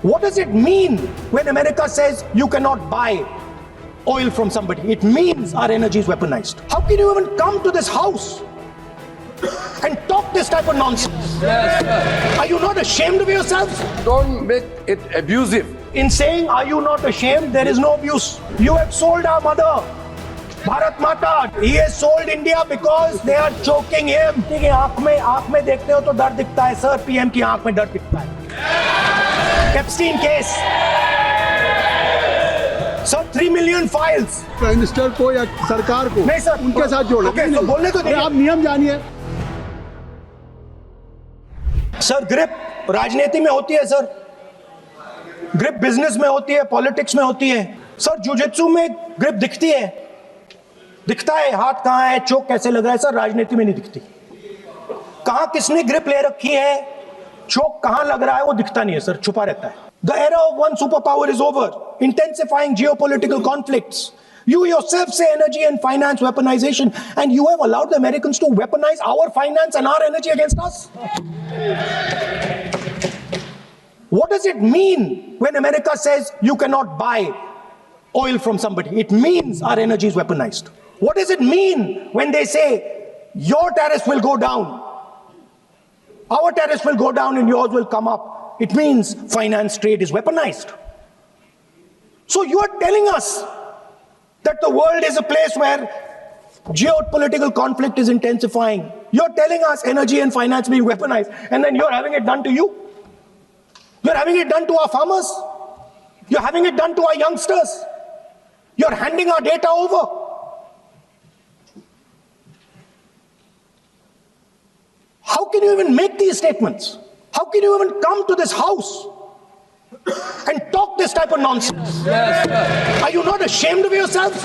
What does it mean when America says you cannot buy oil from somebody? It means our energy is weaponized. How can you even come to this house and talk this type of nonsense? Yes, Are you not ashamed of yourselves? don't make it abusive. In saying, are you not ashamed? There is no abuse. You have sold our mother, Bharat Mata. He has sold India because they are choking him. देखिए आंख में देखते हो तो डर दिखता है sir, PM की आंख में डर दिखता है. Epstein case. Sir, 3 million files. Prime minister को या सरकार को नहीं सर, उनके साथ जोड़ो. Okay, तो बोलने तो अरे दीजिए. आप नियम जानिए. सर ग्रिप राजनीति में होती है सर, ग्रिप बिजनेस में होती है, पॉलिटिक्स में होती है. सर जुजित्सु में ग्रिप दिखती है, दिखता है हाथ कहाँ है, चोक कैसे लग रहा है. सर राजनीति में नहीं दिखती. कहाँ किसने ग्रिप ले रखी है, चोक कहाँ लग रहा है, वो दिखता नहीं है सर, छुपा रहता है. The era of one superpower is over. Intensifying geopolitical conflicts. You yourself say energy and finance weaponization, and you have allowed the Americans to weaponize our finance and our energy against us. What does it mean when America says you cannot buy oil from somebody? It means our energy is weaponized. What does it mean when they say your tariffs will go down, our tariffs will go down and yours will come up? It means finance trade is weaponized. So you are telling us that the world is a place where geopolitical conflict is intensifying. You're telling us energy and finance being weaponized, and then you're having it done to you. You're having it done to our farmers. You're having it done to our youngsters. You're handing our data over. How can you even make these statements? How can you even come to this house and talk this type of nonsense? Yes, Are you not ashamed of yourselves?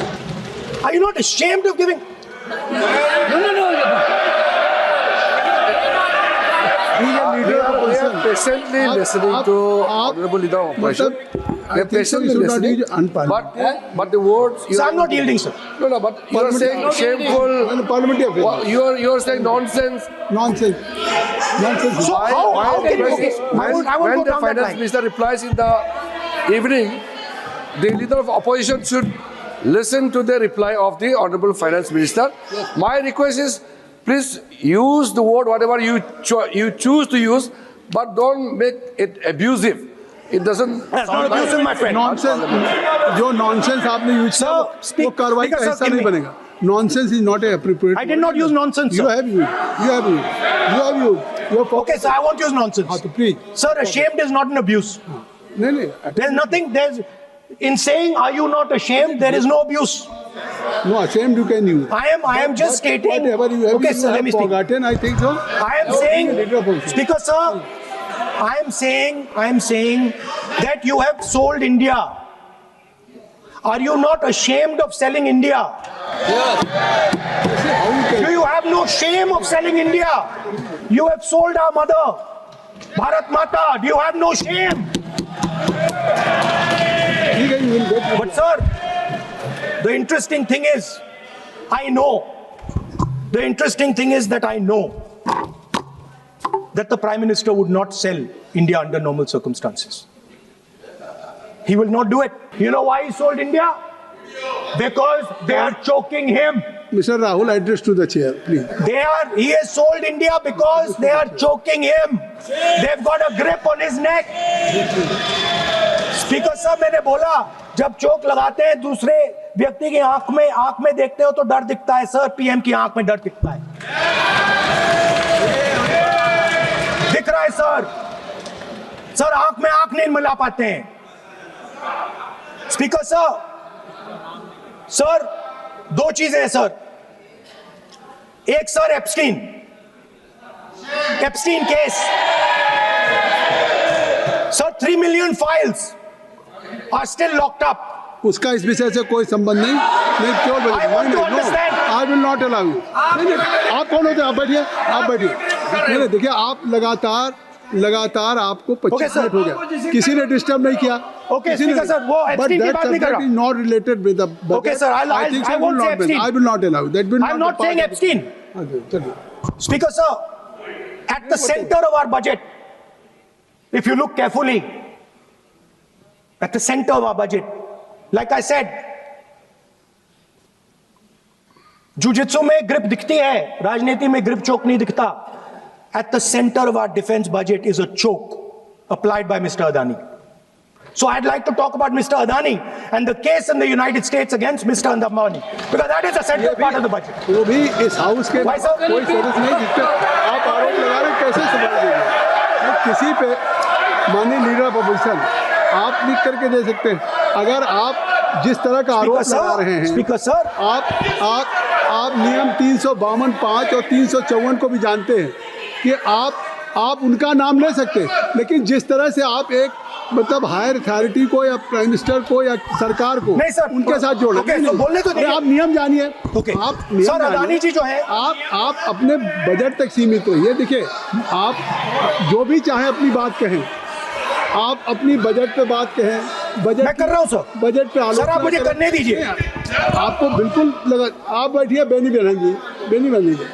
Are you not ashamed of giving? We are patiently listening to Honorable Leader of Opposition. We are patiently listening. But the words. So I'm not yielding, sir. No, but you are saying shameful. Parliamentary affair. You are saying nonsense. Nonsense. Nonsense. So how can you? Okay, I won't When go the down that finance line. minister replies in the evening, the leader of opposition should listen to the reply of the honorable finance minister. My request is, please use the word whatever you choose to use, but don't make it abusive. It doesn't. That's not abusive, my friend. Nonsense. जो nonsense आपने use किया speak. वो कार्रवाई का Speaker, हिस्सा sir, नहीं give me. बनेगा. Nonsense is not appropriate. I did not use nonsense, You sir. have used. You have used. You have used. You have Okay, sir, I won't use हाँ nonsense. तो please. Sir, ashamed is not an abuse. नहीं नहीं. There's nothing. In saying, are you not ashamed? There is no abuse. No, ashamed you can use. I am just stating. Whatever you have, Okay, you sir, have let me speak. forgotten. I think so. I am saying, Speaker sir, I am saying that you have sold India. Are you not ashamed of selling India? Do you have no shame of selling India? You have sold our mother, Bharat Mata. Do you have no shame? ठीक है, you will go. But sir, the interesting thing is, I know that the Prime Minister would not sell India under normal circumstances. He will not do it. You know why he sold India? Because they are choking him. Mr. Rahul, address to the chair, please. He has sold India because they are choking him. They've got a grip on his neck. Speaker साहब, मैंने बोला जब चोक लगाते हैं दूसरे व्यक्ति की आंख में देखते हो तो डर दिखता है सर, पीएम की आंख में डर दिखता है. दिख रहा है सर आंख में आंख नहीं मिला पाते हैं. स्पीकर सर दो चीजें हैं सर. एक sir Epstein case. Sir 3 million files are still locked up. उसका इस विषय से कोई संबंध नहीं. मैं क्यों बोल I want to understand. I will not allow you. नहीं, आप कौन होते हैं? आप बैठिए. नहीं, देखिए आप लगातार आपको 25 मिनट हो गया. किसी ने डिस्टर्ब नहीं किया. Okay, Speaker sir, वो Epstein की बात नहीं कर रहा. But that subject is not related with the budget. Okay, sir, I think so. I won't say Epstein. I will not allow. That will I'm not be part saying of it. Epstein. Okay, चलिए. Speaker sir, at the center of our budget, if you look carefully, at the center of our budget. Like I said, jujitsu में grip दिखती है, राजनीति में grip choke नहीं दिखता. At the center of our defense budget is a choke applied by Mr. Adani. So I'd like to talk about Mr. Adani and the case in the United States against Mr. Ambani, because that is a central part of the budget. वो भी इस house के Why, sir? कोई सदस्य नहीं जिसपे आप आरोप लगा रहे हैं, कैसे संभाल देंगे? वो किसी पे माननीय लीडर ऑफ अपोजिशन आप लिख करके दे सकते हैं। अगर आप जिस तरह का आरोप लगा रहे हैं, स्पीकर सर, आप नियम 352(5) और 354 को भी जानते हैं कि आप उनका नाम ले सकते हैं, लेकिन जिस तरह से आप एक मतलब हायर अथॉरिटी को या प्राइम मिनिस्टर को या सरकार को नहीं सर, उनके साथ जोड़ ओके, तो बोलने तो आप नियम जानिए। ओके, आप नियम सर, जानिए। अदानी जी जो है, आप अपने बजट तक सीमित रहिए। देखिए, आप जो भी चाहे अपनी बात कहें, आप अपनी बजट पे बात कहें, बजट मैं कर रहा हूं सर, बजट पे आलोचना सर आप मुझे करें। करने दीजिए। आपको बिल्कुल लगा, आप बैठिए बेनी बहन जी, बेनी बहन जी।